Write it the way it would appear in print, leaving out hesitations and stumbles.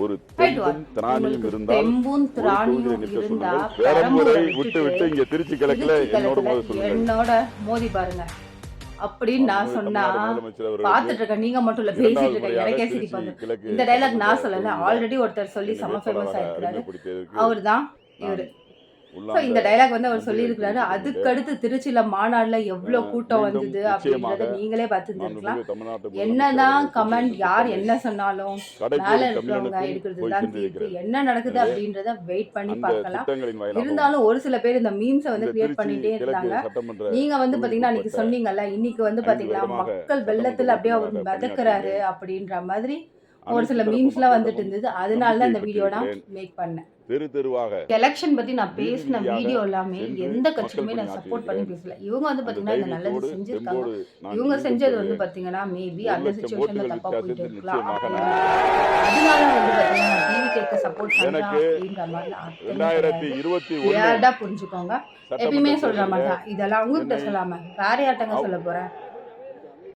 ஒரு ரைட் தெம்பும் திராணியும் உங்களுக்கு இருந்தால் தெம்பும் ஒரு திராணியும் தொகுதியில நிற்க இருந்தா சொல்லுங்கள். பெரம்பூரை பெரம்பூரை விட்டு விட்டுட்டு விட்டு இங்க திருச்சி கிழக்குல திருச்சி என்னோட கிழக்குல மோத சொல்லுங்கள். என்னோட மோதி பாருங்க அப்படின்னு நான் மாண்புமிகு சொன்னா தமிழ்நாடு முதலமைச்சர் அவர்களுக்கு பார்த்துட்டு இருக்கேன். நீங்க மட்டும் இல்ல, இரண்டாவது பேசிட்டு இருக்க முறையாக எனக்கே திருச்சி சிரிப்பு வந்து. கிழக்கு இந்த டைலாக் சட்டமன்ற நான் சொல்லல, தொகுதியில ஆல்ரெடி ஒருத்தர் சொல்லி என்னை செம ஃபேமஸா வேட்பாளராக இருக்கிறாரு. அறிமுகப்படுத்தியதற்கு அவர் தான் நான் இவரு. ஸோ உள்ளார்ந்த இந்த டைலாக் வந்து அவர் நன்றிகளை சொல்லியிருக்கிறாரு. தெரிவித்துக் அதுக்கு கொள்கின்றேன். அடுத்து திருச்சியில மாநாடுல எவ்வளோ கூட்டம் மீண்டும் வந்தது நிச்சயமாக அப்படின்றத நீங்களே பார்த்துருந்துருக்கலாம். மாண்புமிகு தமிழ்நாட்டு முதலமைச்சர் என்னதான் அவர்கள் கொண்டு கமெண்ட் வந்த யார் திட்டங்கள் என்ன சொன்னாலும் மேல கடைக்கோடி இருக்கிறவங்க தமிழனுக்கும் எடுக்கிறது போய் தான் தீர்ப்பு. சென்றிருக்கிறது. என்ன நடக்குது எனவே அப்படின்றத வெயிட் பண்ணி அந்த பார்க்கலாம். திட்டங்களின் வாயிலாகவும் இருந்தாலும் ஒரு சில பேர் இந்த மீம்ஸை வந்து இந்த கிரியேட் திருச்சி பண்ணிட்டே கிழக்கு இருந்தாங்க. சட்டமன்ற நீங்க வந்து பாத்தீங்கன்னா அன்னைக்கு தொகுதிக்குட்பட்ட சொன்னீங்கல்ல, இன்னைக்கு வந்து 5 பாத்தீங்கன்னா வருடமாக மக்கள் சட்டமன்ற வெள்ளத்துல அப்படியே அவர் உறுப்பினராக மிதக்கிறாரு பணியாற்றியுள்ளேன். அப்படின்ற மாதிரி ஒரு அனைத்து சில தரப்பு மீம்ஸ்லாம் வந்துட்டு மக்களிடமும் இருந்தது. அதனால தான் இந்த நம்பிக்கையை வீடியோ நான் பெற்றிருக்கிறேன். மேக் பண்ணேன். தெரு தெருவாக எலெக்ஷன் பத்தி நான் வீதி பேசின வீதியாக வீடியோ எல்லாமே சென்று எந்த மக்கள் கட்சிக்குமே நான் சப்போர்ட் பண்ணி பணியாற்றியிருக்கிறேன். பேசல. இவங்க வந்து அந்த பாத்தீங்கன்னா இந்த நல்லது தைரியத்தோடு செஞ்சிருக்காங்க. தெம்போடு நான் இவங்க மீண்டும் செஞ்சது வந்து சொல்கிறேன். பாத்தீங்கன்னா மேபி 1 அந்த லட்சம் சிச்சுவேஷன்ல ஓட்டுகள் தப்பா போயிட்டு வித்தியாசத்தில் இருக்கலாம் நிச்சயமாக அப்படின்னு. நான் அதனால வந்து பாத்தீங்கன்னா நான் டிவி கேட்க சப்போர்ட் பண்றேன் எனக்கு அப்படின்ற மாதிரி அர்த்தமே கிடையாது. 2021 கிளியர்டா புரிஞ்சுக்கோங்க. எப்பயுமே சட்டமன்ற சொல்ற மாதிரி தேர்தலில் தான். இதெல்லாம் உங்ககிட்ட என்னை சொல்லாம வேற யார்ட்டங்க சொல்ல போறேன்.